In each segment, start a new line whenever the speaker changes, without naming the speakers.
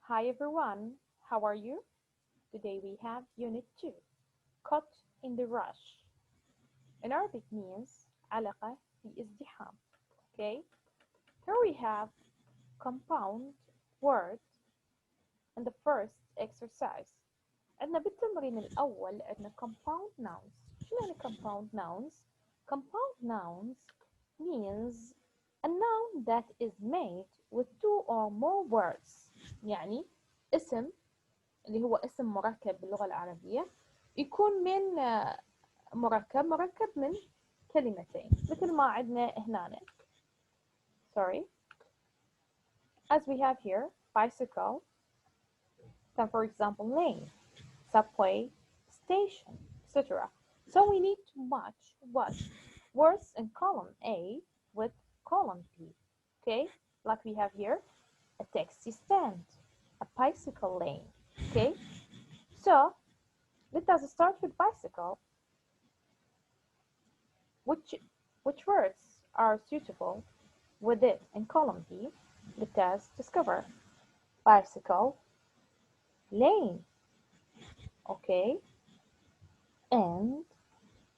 Hi everyone, how are you? Today we have Unit 2, Caught in the Rush. In Arabic means علقة في ازدحام. Okay, here we have compound word in the first exercise. عندنا بالتمرين الأول عندنا compound nouns. شو يعني compound nouns? Compound nouns means a noun that is made with two or more words. يعني اسم اللي هو اسم مركب باللغة العربية يكون من مركب من كلمتين مثل ما عندنا هنا. Sorry. As we have here, bicycle, then for example lane, subway, station, etc. So we need to match what words in column A with column B. Okay, like we have here, a taxi stand, a bicycle lane. Okay, so let us start with bicycle. Which words are suitable with it in column B? Let us discover. Bicycle, lane, okay, and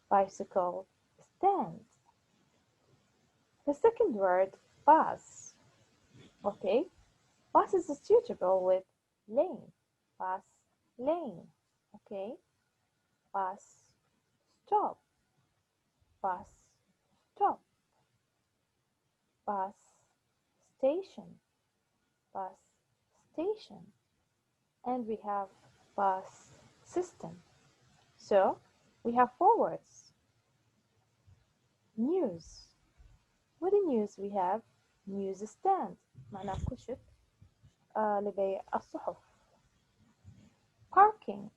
bicycle stand. The second word, bus, okay, bus is suitable with lane, bus, lane, okay, bus, stop, bus, stop, bus, station, bus, station, and we have bus system. So we have four words. News. With the news we have news stand معناه كشك لبيع الصحف. Parking.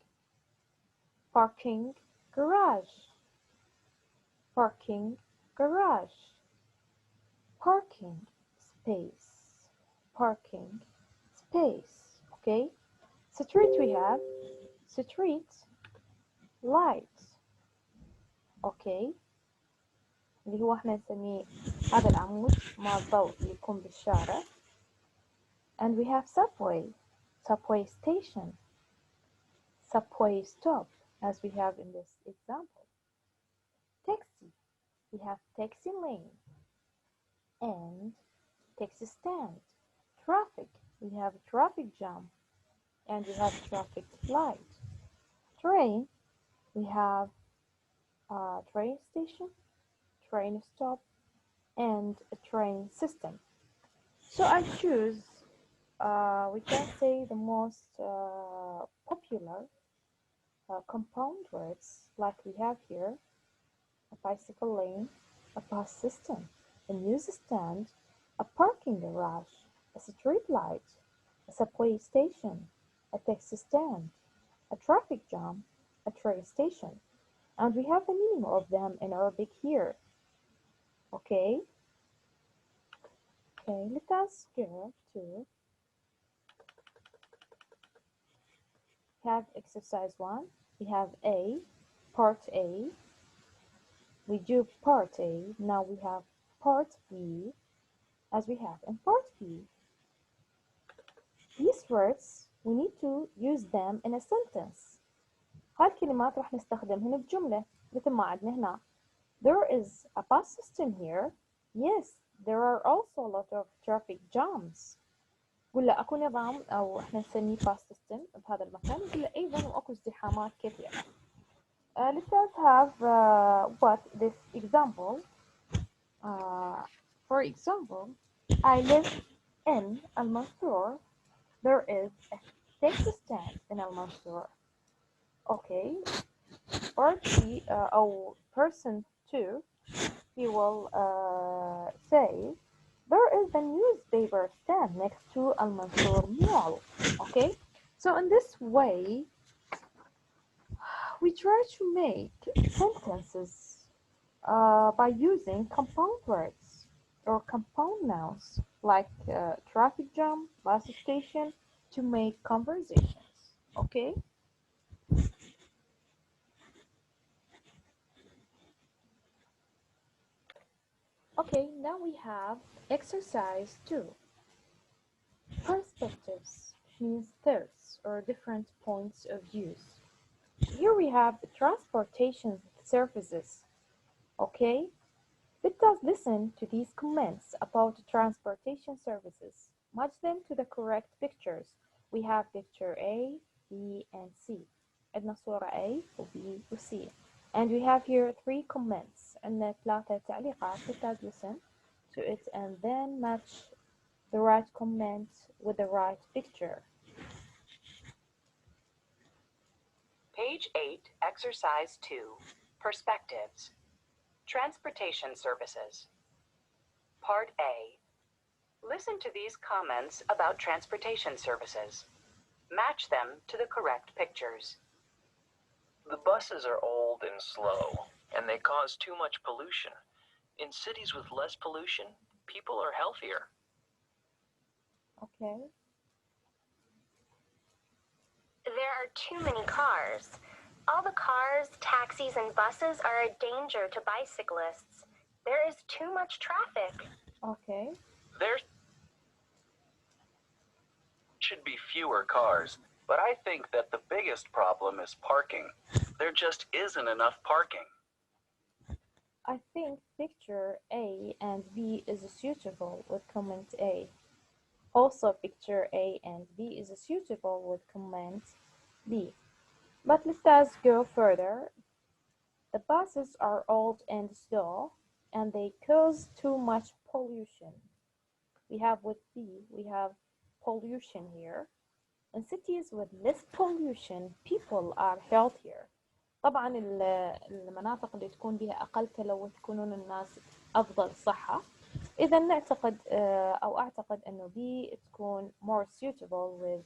Parking garage. Parking garage. Parking space. Parking space. Okay. Street we have street light. Okay. اللي هو احنا نسميه هذا العمود مع الضوء اللي يكون بالشارع. And we have subway, subway station, subway stop, as we have in this example. Taxi, we have taxi lane and taxi stand. Traffic, we have traffic jam and we have traffic light. Train, we have a train station, train stop, and a train system. So I choose, we can say the most popular compound words like we have here, a bicycle lane, a bus system, a newsstand, a parking garage, a street light, a subway station, a taxi stand, a traffic jam, a train station. And we have the meaning of them in Arabic here. Okay? Okay, let us go to have exercise 1. We have A, part A. We do part A. Now we have part B, as we have in part B. These words, we need to use them in a sentence. هالكلمات راح نستخدمهن بجملة مثل ما عندنا هنا. There is a bus system here. Yes, there are also a lot of traffic jams. ولا أكو نظام أو إحنا نسميه bus system بهذا المكان ولا أيضا وأكو ازدحامات كثيرة. Let us have what this example. For example, I live in Al Mansour. There is a taxi stand in Al Mansour. Okay, or she or person 2, he will say there is a newspaper stand next to Al Mansour Mall. Okay, so in this way we try to make sentences by using compound words or compound nouns like traffic jam, bus station to make conversations. Okay. Okay, now we have exercise 2. Perspectives. means thoughts or different points of views. Here we have transportation services. Okay, let us listen to these comments about transportation services. Match them to the correct pictures. We have picture A, B, and C. عندنا صورة A و B و C. And we have here 3 comments. عندنا 3 تعليقات. Let us listen to it and then match the right comment with the right picture.
Page 8, Exercise 2, Perspectives. Transportation Services. Part A. Listen to these comments about transportation services. Match them to the correct pictures.
The buses are old and slow, and they cause too much pollution. In cities with less pollution, people are healthier.
Okay.
There are too many cars. All the cars, taxis, and buses are a danger to bicyclists. There is too much traffic.
Okay.
There should be fewer cars, but I think that the biggest problem is parking. There just isn't enough parking.
I think picture A and B is suitable with comment A. Also picture A and B is suitable with comment B. But let us go further. The buses are old and slow and they cause too much pollution. We have with B, we have pollution here. In cities with less pollution, people are healthier. طبعا المناطق اللي تكون بها أقل تلوث تكونون الناس أفضل صحة. إذا نعتقد أو أعتقد أنه B تكون more suitable with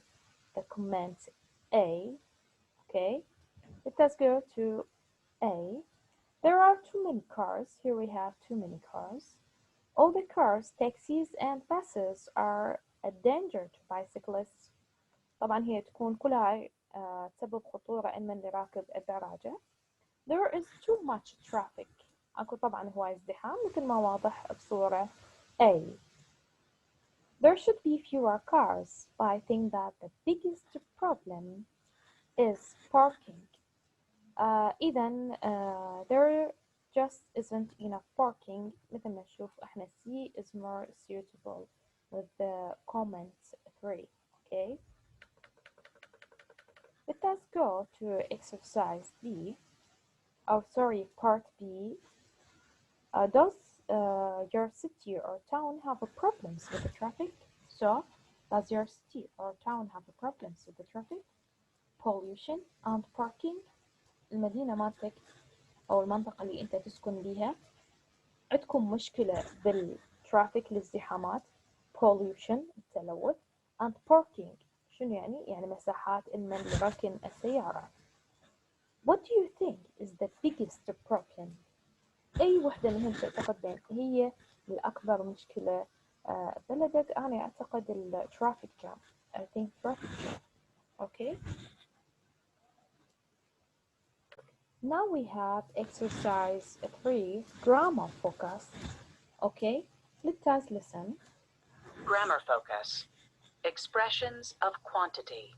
the comment A. Okay, let us go to A. There are too many cars. Here we have too many cars. All the cars, taxis and buses are a danger to bicyclists. طبعا هي تكون كلها تسبب خطورة إما اللي راكب الدراجة. There is too much traffic. أكو طبعا هواي ازدحام مثل ما واضح بصورة A. There should be fewer cars, but I think that the biggest problem is parking. إذن there just isn't enough parking. مثل ما نشوف احنا C is more suitable with the comment 3. Okay. Let us go to exercise B. Oh, sorry, part B. Does your city or town have problems with the traffic? So, does your city or town have problems with the traffic, pollution, and parking? المدينة مالتك أو المنطقة اللي أنت تسكن بيها عندكم مشكلة بالترافيك الازدحامات pollution التلوث and parking شنو يعني؟ يعني مساحات المن لركن السيارات. What do you think is the biggest problem? أي وحدة منهم تعتقد هي الأكبر مشكلة بلدك؟ أنا أعتقد الترافيك جام. I think traffic jam. Okay. Now we have exercise 3, grammar focus. Okay, let us listen.
Grammar focus. Expressions of quantity.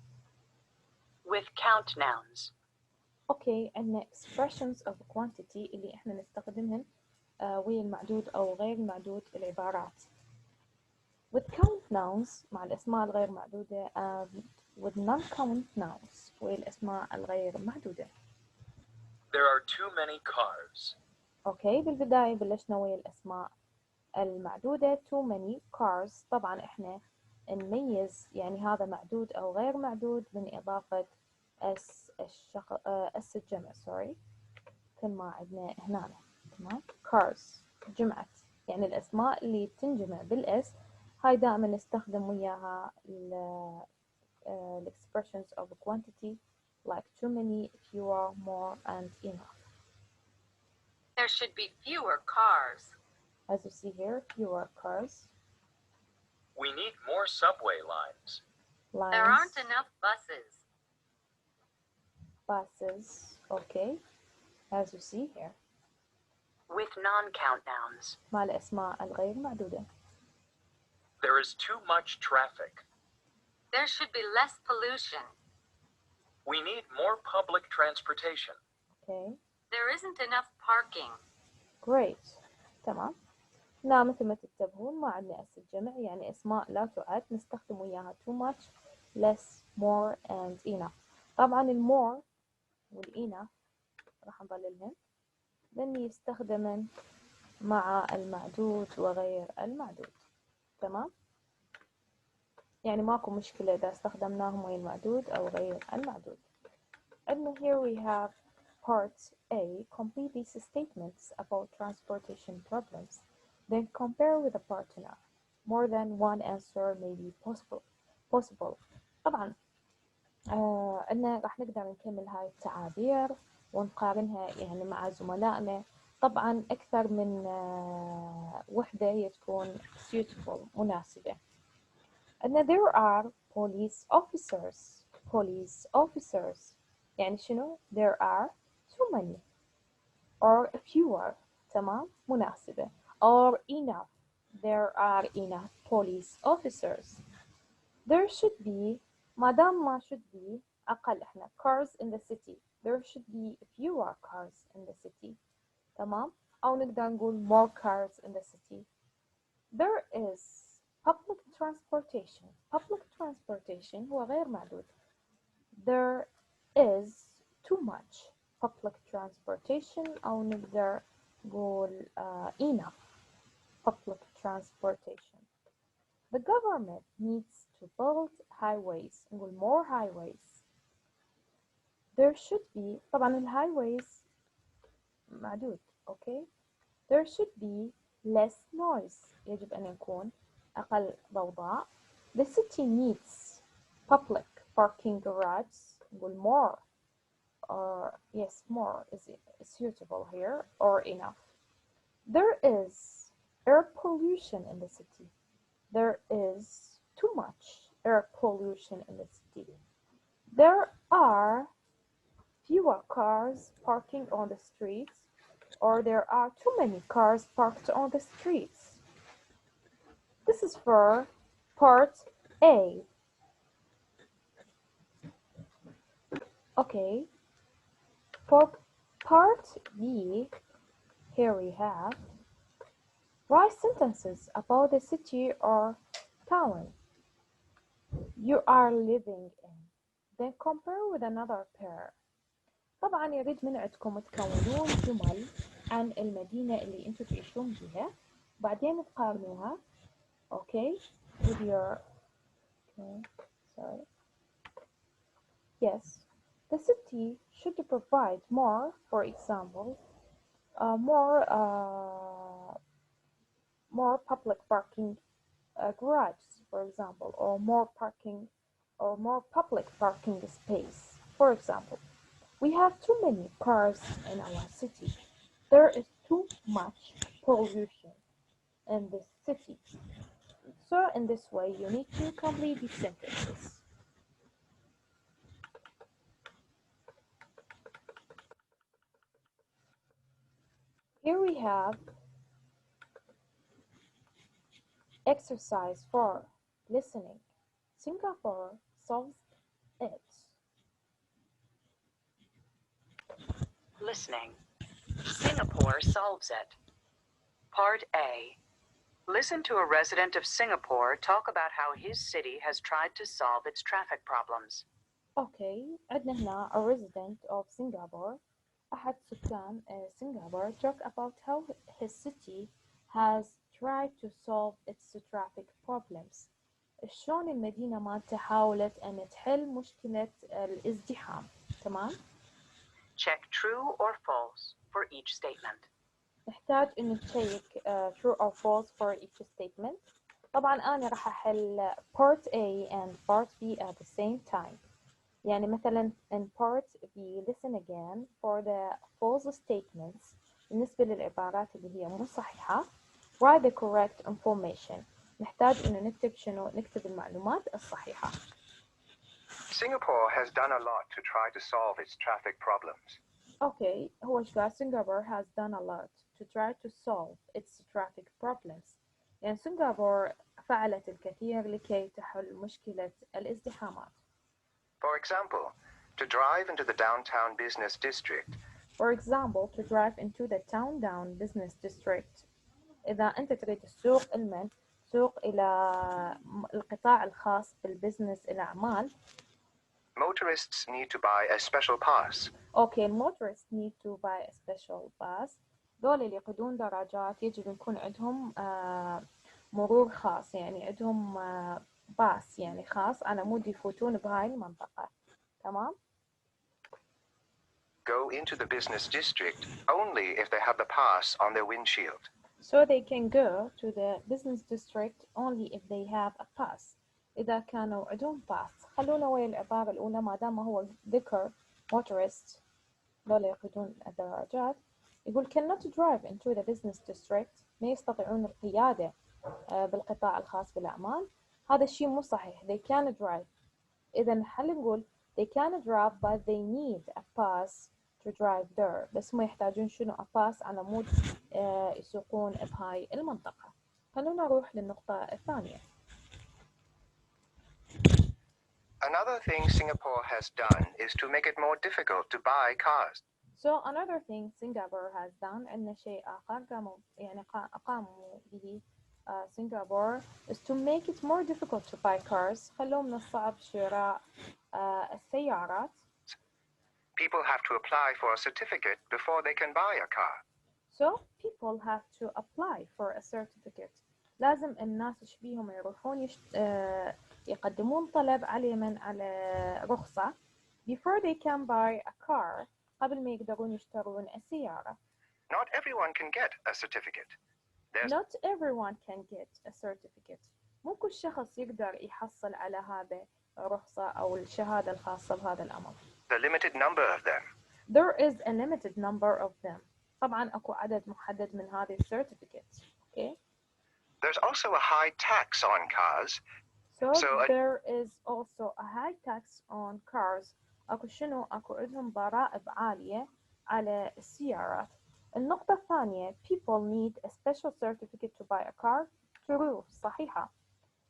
With count nouns.
Okay, عندنا expressions of quantity اللي احنا نستخدمهن ويا المعدود أو غير المعدود العبارات. With count nouns مع الأسماء الغير معدودة and with non-count nouns ويا الأسماء الغير معدودة.
There are too many cars.
Okay, بالبداية بلشنا ويا الأسماء المعدودة too many cars. طبعا احنا نميز يعني هذا معدود أو غير معدود من إضافة اس الجمع sorry مثل ما عندنا هنا. تمام. cars جمعت يعني الأسماء اللي تنجمع بالأس هاي دائما نستخدم وياها expressions of quantity like too many, fewer, more, and enough.
There should be fewer cars.
As you see here, fewer cars.
We need more subway lines.
There aren't enough buses.
Buses, okay, as you see here.
With non-count nouns.
مع الأسماء الغير معدودة.
There is too much traffic.
There should be less pollution.
We need more public transportation.
Okay.
There isn't enough parking.
Great. تمام. هنا مثل ما تنتبهون ما عندنا اس الجمع يعني اسماء لا تعد نستخدم وياها too much, less, more and enough. طبعا المور والenough راح نظللهن لأن يستخدمن مع المعدود وغير المعدود. تمام. يعني ماكو مشكلة إذا استخدمناهم ويا المعدود أو غير المعدود. عندنا here we have part A. Complete these statements about transportation problems. Then compare with a partner. More than one answer may be possible. طبعا عندنا راح نقدر نكمل هاي التعابير ونقارنها يعني مع زملائنا. طبعا أكثر من وحدة هي تكون suitable مناسبة. عندنا there are police officers يعني شنو there are too many or fewer. تمام مناسبة. or enough there are enough police officers. there should be ما دام ما should be أقل إحنا cars in the city there should be fewer cars in the city. تمام أو نقدر نقول more cars in the city. there is public transportation هو غير معدود. there is too much public transportation أو نقدر نقول enough public transportation. The government needs to build highways نقول more highways. there should be طبعا الهايويز معدود. okay. there should be less noise يجب أن يكون أقل ضوضاء. the city needs public parking garages نقول more or yes more is suitable here or enough. there is air pollution in the city. there is too much air pollution in the city. there are fewer cars parking on the streets or there are too many cars parked on the streets. This is for part A. Okay. For part B, here we have write sentences about the city or town you are living in. Then compare with another pair. طبعا يريد من عندكم تكونون جمل عن المدينة اللي انتم تعيشون بها بعدين تقارنوها. Okay, with your sorry. Yes, the city should provide more, for example, more public parking garages, for example, or more public parking space. For example, we have too many cars in our city. There is too much pollution in this city. So in this way, you need to complete these sentences. Here we have exercise 4, listening. Singapore solves it.
Listening. Singapore solves it. Part A. Listen to a resident of Singapore talk about how his city has tried to solve its traffic problems.
Okay, عندنا هنا a resident of Singapore. أحد سكان Singapore talk about how his city has tried to solve its traffic problems. شلون المدينة مالته حاولت أن تحل مشكلة الازدحام. تمام؟
Check true or false for each statement.
نحتاج إن نشيك true or false for each statement. طبعا أنا راح أحل part A and part B at the same time. يعني مثلا in part B listen again for the false statements بالنسبة للعبارات اللي هي مو صحيحة. write the correct information. نحتاج إنه نكتب شنو؟ نكتب المعلومات الصحيحة.
Singapore has done a lot to try to solve its traffic problems.
Okay, هو إيش قال؟ Singapore has done a lot to try to solve its traffic problems. يعني سنغافورة فعلت الكثير لكي تحل مشكلة الازدحامات.
For example, to drive into the downtown business district,
For example, to drive into the downtown business district. إذا أنت تريد سوق إلى القطاع الخاص بالبزنس الأعمال.
motorists need to buy a special pass.
Okay, motorists need to buy a special pass. دول اللي يقودون دراجات يجب يكون عندهم مرور خاص، يعني عندهم باس يعني خاص على مود يفوتون بهاي المنطقة. تمام؟
Go into the business district only if they have the pass on their windshield.
So they can go to the business district only if they have a pass. إذا كانوا عندهم باس. خلونا ويا العبارة الأولى ما دام هو ذكر motorist دول يقودون الدراجات. يقول cannot drive into the business district، ما يستطيعون القيادة بالقطاع الخاص بالأعمال. هذا الشيء مو صحيح. They can drive. إذا هل نقول they can drive but they need a pass to drive there، بس هم يحتاجون شنو a pass على مود يسوقون بهاي المنطقة. خلونا نروح للنقطة الثانية.
Another thing Singapore has done is to make it more difficult to buy cars.
So another thing Singapore has done، عندنا شيء آخر قاموا به Singapore is to make it more difficult to buy cars. خلوه من الصعب شراء السيارات.
People have to apply for a certificate before they can buy a car.
So people have to apply for a certificate. لازم الناس يشبيهم يروحون يقدمون طلب على رخصة before they can buy a car، قبل ما يقدرون يشترون السيارة.
Not everyone can get a certificate.
Not everyone can get a certificate. مو كل شخص يقدر يحصل على هذا الرخصة أو الشهادة الخاصة بهذا الأمر.
The limited number of them.
There is a limited number of them. طبعا أكو عدد محدد من هذه certificates. Okay.
There's also a high tax on cars.
So there is also a high tax on cars. أكو شنو؟ أكو عندهم ضرائب عالية على السيارات. النقطة الثانية people need a special certificate to buy a car. True، صحيحة.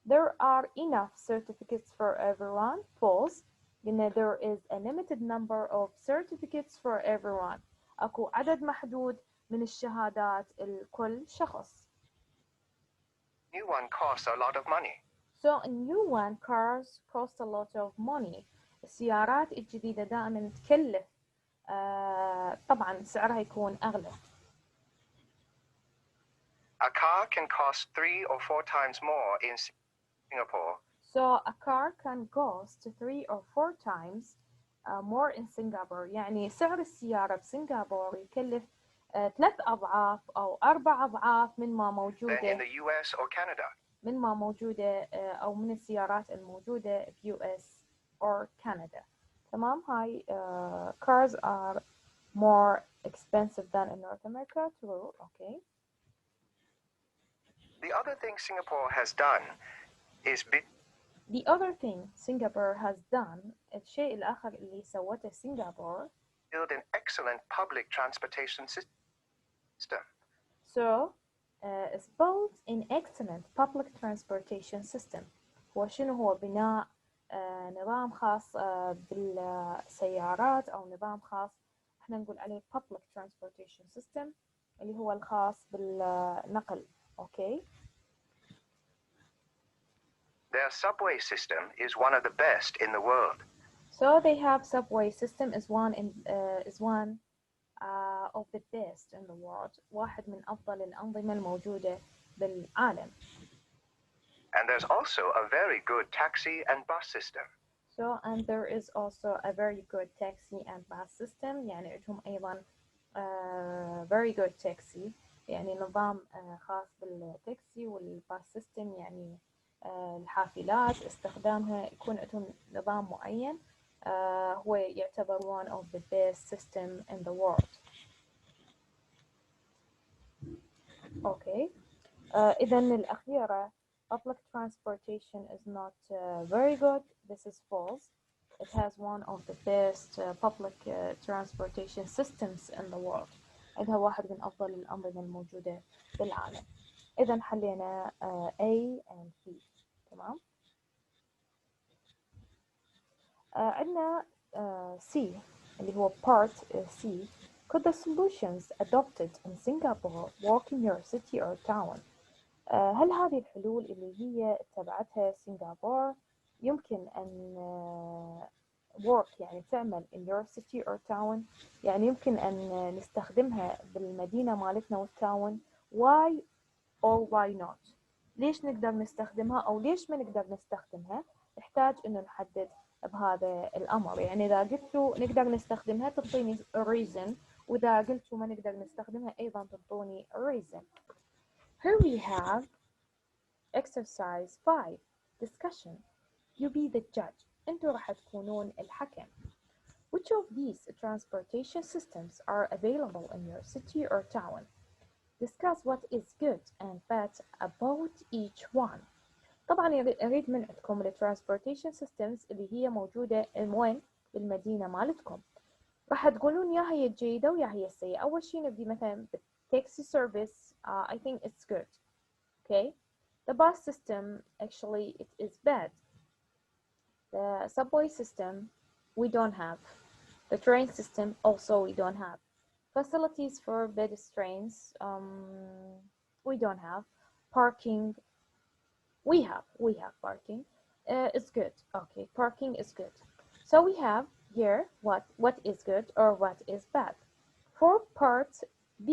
There are enough certificates for everyone. False. لأن there is a limited number of certificates for everyone. أكو عدد محدود من الشهادات لكل شخص.
New one costs a lot of money.
So a new one cars cost a lot of money. السيارات الجديدة دائما تكلف طبعا سعرها يكون أغلى.
A car can cost 3 or 4 times more in Singapore.
So a car can cost 3 or 4 times more in Singapore. يعني سعر السيارة بسنغافورة يكلف 3 أضعاف أو 4 أضعاف من ما
Than in
موجودة
the US or Canada.
من ما موجودة أو من السيارات الموجودة في US or Canada. تمام. هاي cars are more expensive than in North America. True. Okay.
The other thing Singapore has done is
The other thing Singapore has done، الشيء الآخر اللي سوته سنغافورة،
build an excellent public transportation system.
So it's built an excellent public transportation system. هو شنو؟ هو بناء نظام خاص بالسيارات أو نظام خاص احنا نقول عليه public transportation system اللي هو الخاص بالنقل. Okay.
Their subway system is one of the best in the world.
So they have subway system is one of the best in the world. واحد من أفضل الأنظمة الموجودة بالعالم.
And there's also a very good taxi and bus system.
So and there is also a very good taxi and bus system. يعني عندهم أيضا very good taxi، يعني نظام خاص بالتاكسي والباس سيستم، يعني الحافلات استخدامها يكون عندهم نظام معين هو يعتبر one of the best system in the world. Okay. إذا الأخيرة public transportation is not very good. This is false. It has one of the best public transportation systems in the world. عندها واحد من أفضل الأنظمة الموجودة بالعالم. إذا حلينا A and B. تمام. عندنا C اللي هو part C. Could the solutions adopted in Singapore work in your city or town? هل هذه الحلول اللي هي اتبعتها سنغافورة يمكن أن work يعني تعمل in your city or town، يعني يمكن أن نستخدمها بالمدينة مالتنا والتاون. why or why not؟ ليش نقدر نستخدمها أو ليش ما نقدر نستخدمها؟ نحتاج إنه نحدد بهذا الأمر. يعني إذا قلت له نقدر نستخدمها تعطيني reason، وإذا قلت له ما نقدر نستخدمها أيضا تعطوني reason. Here we have exercise 5 discussion. You be the judge. انتوا راح تكونون الحكم. Which of these transportation systems are available in your city or town? Discuss what is good and bad about each one. طبعا أريد من عندكم ال transportation systems اللي هي موجودة وين؟ بالمدينة مالتكم. راح تقولون يا هي الجيدة ويا هي السيئة. أول شيء نبدي مثلا بالتاكسي service. I think it's good. Okay. The bus system, actually, it is bad. The subway system, we don't have. The train system, also, we don't have. Facilities for pedestrians, we don't have. Parking, we have parking. It's good. Okay, parking is good. So we have here what is good or what is bad. For part B,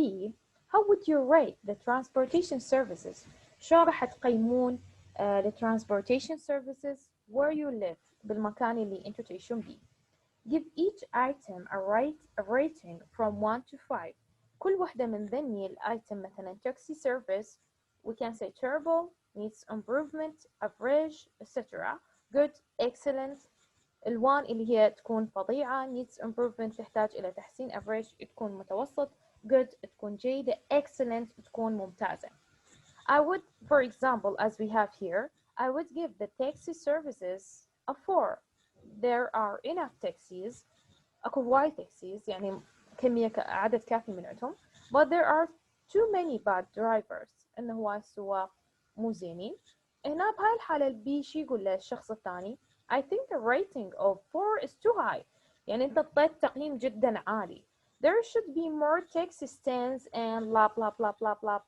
how would you rate the transportation services? شو راح تقيمون the transportation services where you live بالمكان اللي انتوا تعيشون بيه. Give each item a rating from 1 to 5. كل وحدة من ذني الايتم مثلا taxi service, we can say terrible, needs improvement, average, etc. good, excellent. الوان اللي هي تكون فظيعة needs improvement تحتاج إلى تحسين average تكون متوسط good تكون جيدة excellent تكون ممتازة. I would, for example, as we have here, I would give the taxi services a 4. There are enough taxis, أكو وايد taxis يعني كمية عدد كافي من عندهم, but there are too many bad drivers. إنه هواي السواق مو زينين. هنا بهاي الحالة البي شي يقول للشخص الثاني I think a rating of 4 is too high. يعني أنت اعطيت تقييم جدا عالي. There should be more taxi stands and blah blah blah blah blah.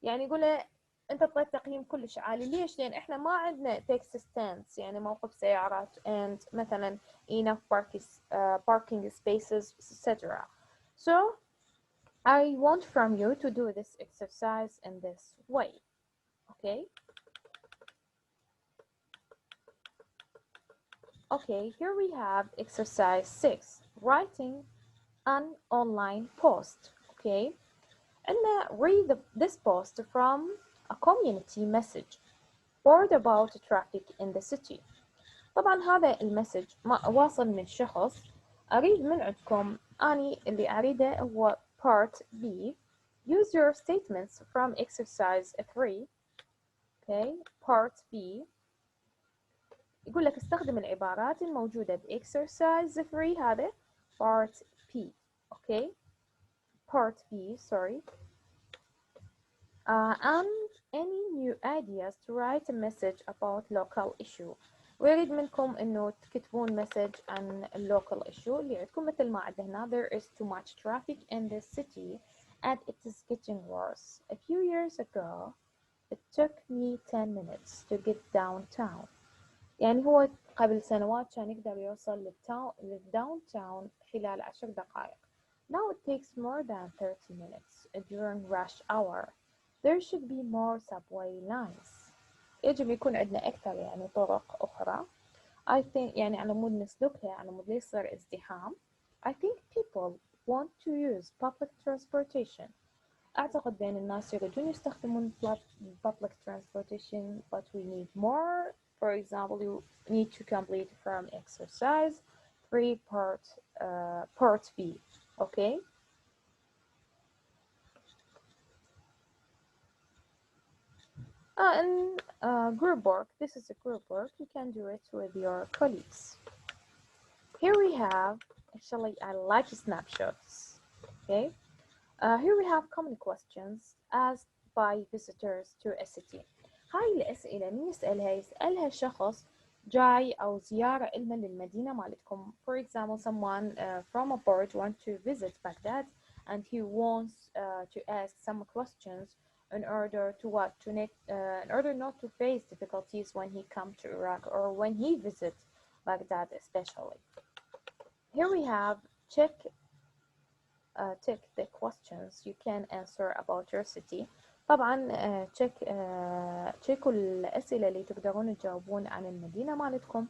يعني يقول له أنت اعطيت تقييم كلش عالي. ليش؟ لأن إحنا ما عندنا taxi stands يعني موقف سيارات and مثلا enough parking spaces etc. So I want from you to do this exercise in this way. Okay? Okay, here we have exercise 6, writing an online post. Okay, and read this post from a community message. Board about traffic in the city. طبعا هذا المسج واصل من شخص. أريد من عندكم أني اللي أريده هو part B. Use your statements from exercise 3. Okay, part B. يقول لك استخدم العبارات الموجودة بإكسرسايز 3 هذا part P. Okay, part B, sorry. And any new ideas to write a message about local issue. ويريد منكم إنه تكتبون مسج عن local issue اللي عندكم مثل ما عندنا there is too much traffic in this city and it is getting worse. A few years ago, it took me 10 minutes to get downtown. يعني هو قبل سنوات كان يقدر يوصل للداون تاون خلال 10 دقائق. Now it takes more than 30 minutes during rush hour. There should be more subway lines. يجب يكون عندنا أكثر يعني طرق أخرى. I think يعني على مود نسلكها على مود يصير ازدحام. I think people want to use public transportation. أعتقد بأن الناس يريدون يستخدمون public transportation, but we need more. For example, you need to complete from exercise 3 part B. Okay. And group work. This is a group work. You can do it with your colleagues. Here we have, actually, I like snapshots. Okay. Here we have common questions as by visitors to a city. هاي الأسئلة مين يسألها؟ يسألها شخص جاي أو زيارة إلنا للمدينة مالتكم. For example, someone from abroad wants to visit Baghdad and he wants to ask some questions in order to what? In order not to face difficulties when he comes to Iraq or when he visits Baghdad especially. Here we have check the questions you can answer about your city. طبعا تشيكوا الأسئلة اللي تقدرون تجاوبون عن المدينة مالتكم.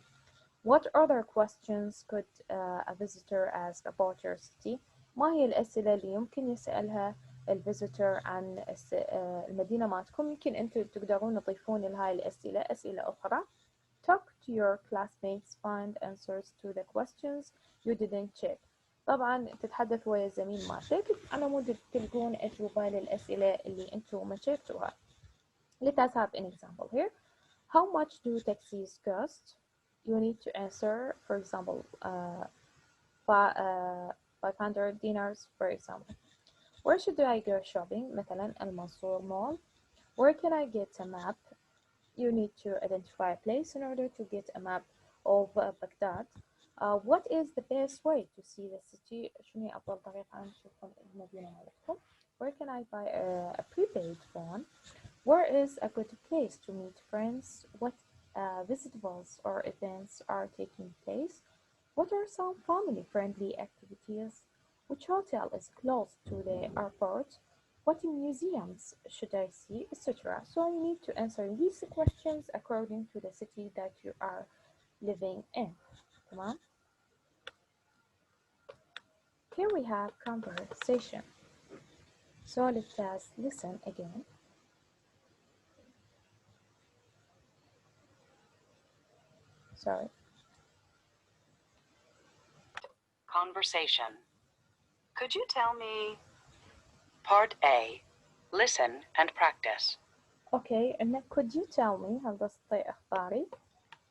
What other questions could a visitor ask about your city? ما هي الأسئلة اللي يمكن يسألها الفيزيتور عن المدينة مالتكم؟ يمكن أنتم تقدرون تضيفون لهاي الأسئلة أسئلة أخرى. Talk to your classmates, find answers to the questions you didn't check. طبعا تتحدث ويا الزميل مالتك على مود تلقون أجوبة للأسئلة اللي أنتم ما شفتوها. Let us have an example here. How much do taxis cost? You need to answer, for example, 500 dinars, for example. Where should I go shopping? مثلا المنصور mall. Where can I get a map? You need to identify a place in order to get a map of Baghdad. What is the best way to see the city? شنو أفضل طريقة نشوف المدينة مالتكم? Where can I buy a prepaid phone? Where is a good place to meet friends? What visitables or events are taking place? What are some family-friendly activities? Which hotel is close to the airport? What museums should I see, etc. So you need to answer these questions according to the city that you are living in. تمام? Here we have conversation. So let's listen again. Sorry.
Conversation. Could you tell me? Part A. Listen and practice.
Okay, and could you tell me هل تستطيع إخباري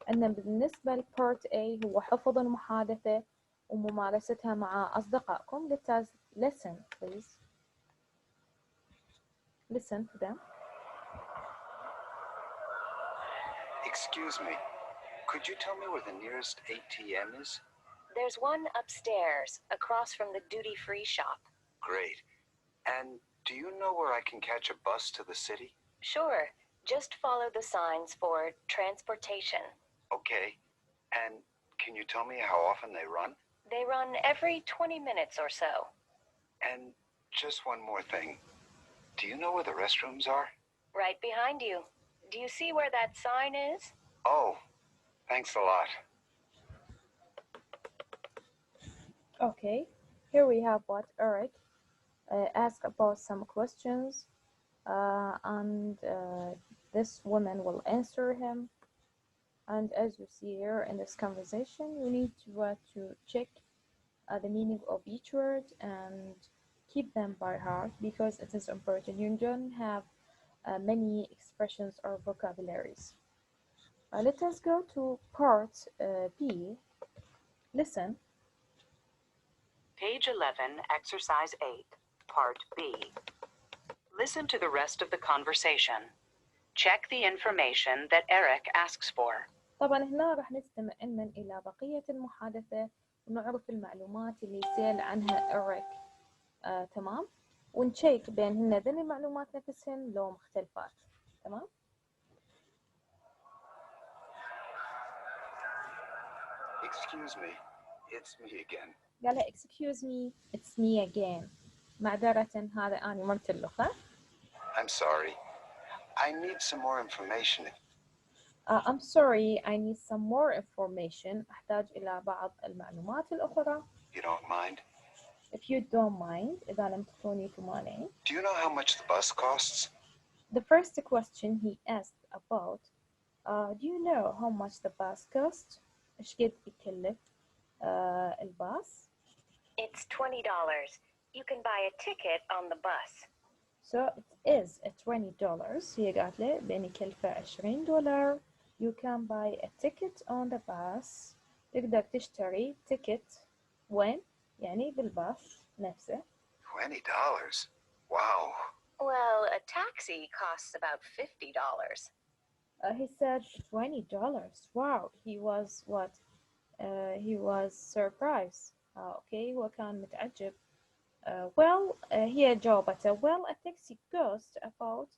أن بالنسبة لبارت A هو حفظ المحادثة وممارستها مع أصدقائكم. Let us listen please. Listen to them.
Excuse me, could you tell me where the nearest ATM is?
There's one upstairs, across from the duty-free shop.
Great. And do you know where I can catch a bus to the city?
Sure, just follow the signs for transportation.
Okay. And can you tell me how often they run?
They run every 20 minutes or so.
And just one more thing. Do you know where the restrooms are?
Right behind you. Do you see where that sign is?
Oh, thanks a lot.
Okay, here we have what Eric asked about some questions and this woman will answer him. And as you see here in this conversation, you need to check the meaning of each word and keep them by heart because it is important. You don't have many expressions or vocabularies. Let us go to part B. Listen.
Page 11, Exercise 8, Part B. Listen to the rest of the conversation. Check the information that Eric asks for.
طبعا هنا راح نستمع إلى بقية المحادثة ونعرف المعلومات اللي يسأل عنها إريك. تمام؟ ونشيك بين هن ذن المعلومات نفسهن لو مختلفات. تمام؟
Excuse me, it's me again.
قال لها excuse me, it's me again. معذرة هذا أنا مرت اللغة.
I'm sorry. I need some more information.
I'm sorry, I need some more information. أحتاج إلى بعض المعلومات الأخرى.
You don't mind?
If you don't mind, إذا لم تكوني تمانعين.
Do you know how much the bus costs?
The first question he asked about, do you know how much the bus costs? إيش قد يكلف الباص?
It's $20. You can buy a ticket on the bus.
So it is $20. هي قالت له بأن يكلفه $20. You can buy a ticket on the bus. تقدر تشتري ticket وين؟ يعني بالباص نفسه.
$20? Wow.
Well, a taxi costs about $50.
He said $20. Wow, he was what? He was surprised. Okay, وكان متعجب. Well, هي جاوبته well a taxi cost about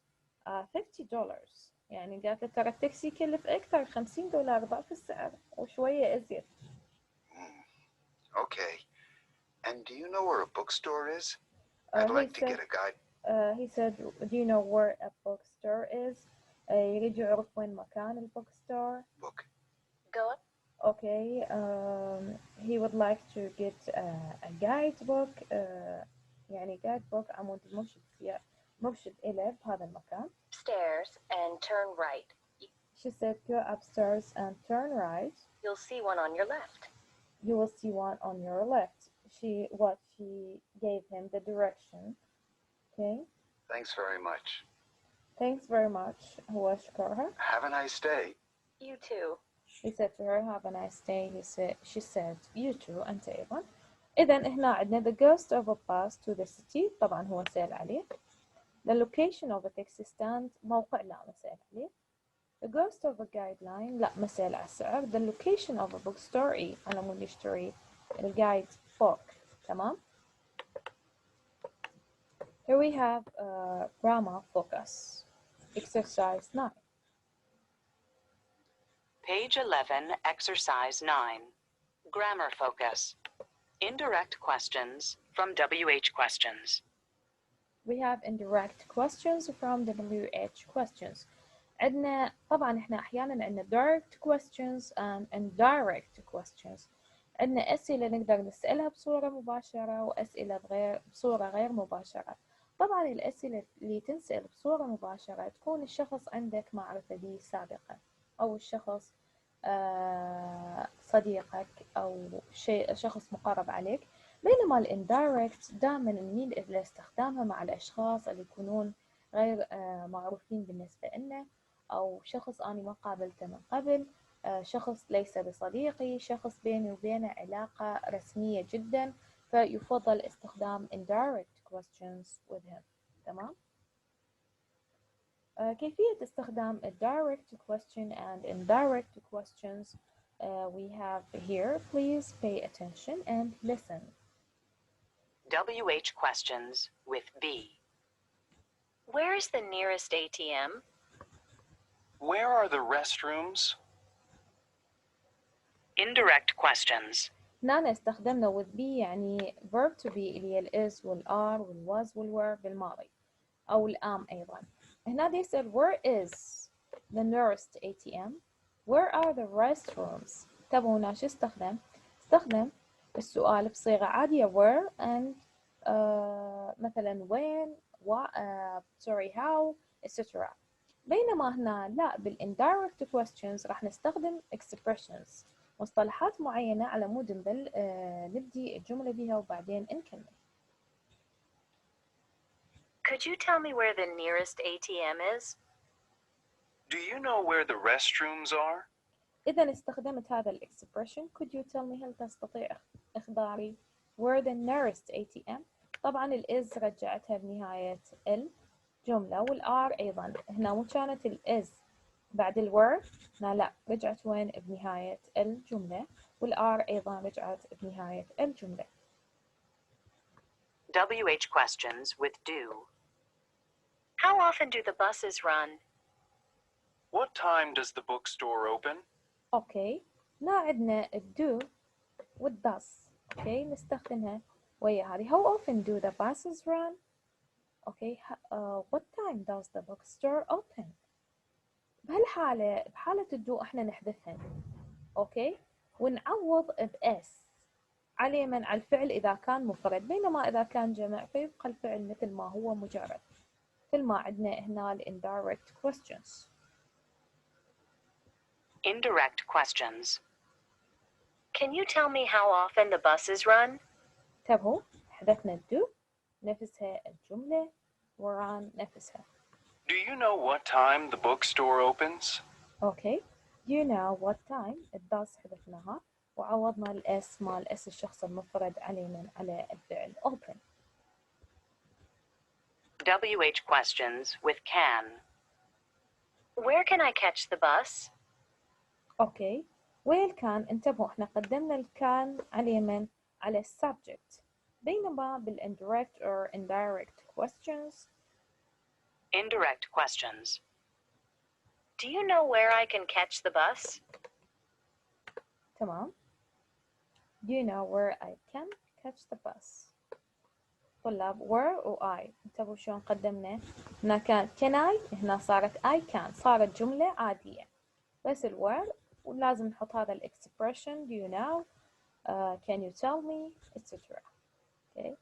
$50. يعني قالت له ترى التاكسي يكلف أكثر $50 ضعف السعر وشوية أزيد.
Okay. And do you know where a bookstore is?
Uh,
I'd
he
like to
said-
get a guide.
He said, do you know where a bookstore is? يريد يعرف وين مكان البوكستور.
Book.
Go up.
Okay, he would like to get a guidebook. يعني guidebook عمود مرشد إلى بهذا المكان.
Stairs and turn right.
She said, go upstairs and turn right.
You'll see one on your left.
You will see one on your left. She gave him the direction. Okay.
Thanks very much.
Thanks very much. هو شكرها.
Have a nice day.
You too.
He said to her, have a nice day. She said, you too. أنت أيضا. إذا هنا عندنا the ghost of a bus to the city. طبعا هو سأل عليه. The location of a taxi stand. موقع لا ما سأل عليه. The ghost of a guideline لا ما سأل على السعر. The location of a bookstore إيه على مود يشتري الجايد book. تمام. Here we have grammar focus. Exercise 9.
Page 11, Exercise 9. Grammar focus. Indirect questions from WH questions.
We have indirect questions from WH questions. عندنا طبعا احنا احيانا عندنا direct questions and indirect questions. عندنا اسئله نقدر نسالها بصوره مباشره واسئله بصوره غير مباشره. طبعا الاسئله اللي تنسال بصوره مباشره تكون الشخص عندك معرفه به سابقا او الشخص صديقك او شخص مقرب عليك. بينما الاندايركت دائما نميل الى استخدامها مع الاشخاص اللي يكونون غير معروفين بالنسبه لنا او شخص انا ما قابلته من قبل، شخص ليس بصديقي، شخص بيني وبينه علاقه رسميه جدا، فيفضل استخدام indirect questions with him. تمام. كيفية استخدام direct question and indirect questions we have here. Please pay attention and listen.
WH questions with B.
Where is the nearest ATM?
Where are the restrooms?
Indirect questions.
هنا استخدمنا with be يعني verb to be اللي هي ال is وال are وال was وال were بالماضي أو ال am أيضا. هنا they said where is the nearest ATM? Where are the restrooms? تابعوا هنا شو استخدم السؤال بصيغة عادية where and مثلا when sorry how etc. بينما هنا لا بالindirect questions راح نستخدم expressions مصطلحات معينة على مود نبدي الجملة بها وبعدين نكمل.
Could you tell me where the nearest ATM is?
Do you know where the restrooms are?
إذا استخدمت هذا الexpression could you tell me هل تستطيع إخباري where the nearest ATM. طبعا ال is رجعتها بنهاية الجملة وال are أيضا. هنا مو كانت ال is بعد ال were. هنا لا رجعت وين بنهاية الجملة وال are أيضا رجعت بنهاية الجملة.
WH questions with do.
How often do the buses run?
What time does the bookstore open?
أوكي. هنا عندنا do وال does. أوكي نستخدمها ويا هذه. How often do the buses run? أوكي. What time does the bookstore open? بحالة الدو احنا نحذفها. أوكي. ونعوض بأس على من على الفعل إذا كان مفرد، بينما إذا كان جمع فيبقى الفعل مثل ما هو مجرد. مثل ما عندنا هنا ال indirect questions.
Indirect questions.
Can you tell me how often the buses run?
انتبهوا حذفنا الدو نفسها الجملة وران نفسها.
Do you know what time the bookstore opens?
أوكي. Do you know what time it does حذفناها وعوضنا الأس مال أس الشخص المفرد على الفعل open.
WH questions with can.
Where can I catch the bus?
اوكي. where can انتبهوا احنا قدمنا الكان على اليمين على السبجكت، بينما بالindirect or indirect questions
Indirect questions.
Do you know where I can catch the bus?
تمام. Do you know where I can catch the bus؟ طلاب where و I انتبهوا شلون قدمنا، هنا كان can I، هنا صارت I can، صارت جملة عادية، بس ال where ولازم نحط هذا ال expression do you know can you tell me etc. Okay.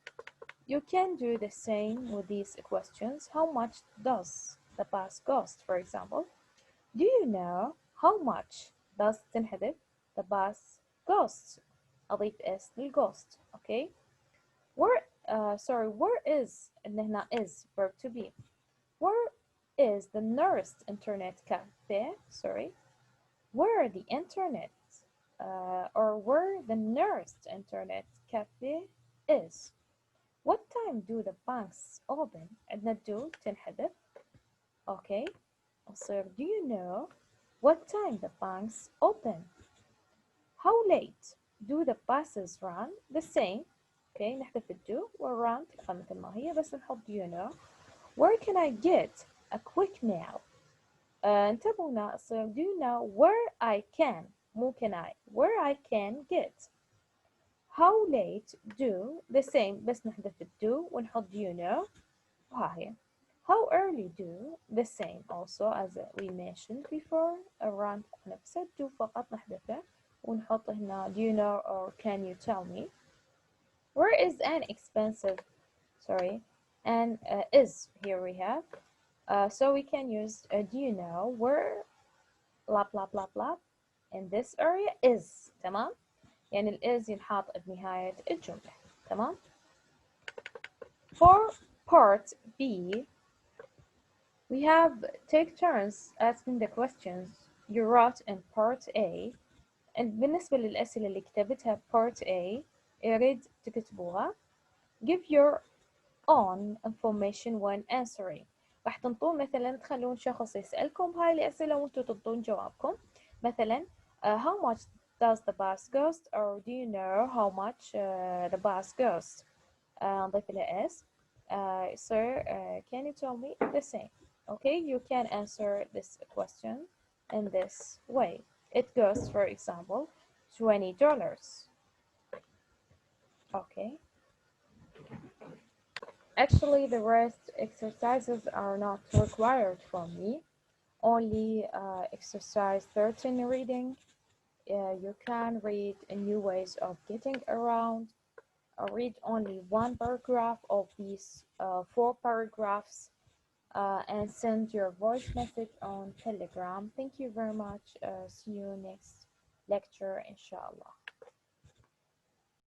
You can do the same with these questions. How much does the bus cost, for example? Do you know how much does تنحذف the bus cost؟ أضيف s للcost. Okay. Where is إن هنا is verb to be. Where is the nearest internet cafe? Where the internet or where the nearest internet cafe is. What time do the banks open؟ عندنا do تنحذف. Okay. So do you know what time the banks open? How late do the buses run? The same. Okay. نحذف do و run تبقى مثل ما هي بس نحط do you know. Where can I get a quick meal? انتبهوا هنا so do you know where I can مو can I where I can get. How late do the same بس نحذف do ونحط do you know وها هي. How early do the same also as we mentioned before around نفسه do فقط نحذفه ونحط هنا do you know or can you tell me. Where is an expensive and is here we have so we can use do you know where blah blah blah blah in this area is. تمام يعني ال is ينحط بنهاية الجملة. تمام. For part B we have take turns asking the questions you wrote in part A. بالنسبة للأسئلة اللي كتبتها part A يريد تكتبوها. Give your own information when answering. راح تنطون مثلا تخلون شخص يسألكم هاي الأسئلة وانتوا تنطون جوابكم. مثلا how much does the bus cost or do you know how much the bus costs. نضيف لها s. Sir can you tell me the same. Okay, you can answer this question in this way. It costs, for example, $20. Okay. Actually, the rest exercises are not required from me. Only exercise 13 reading. You can read new ways of getting around. Read only one paragraph of these 4 paragraphs and send your voice message on Telegram. Thank you very much. See you next lecture, inshallah.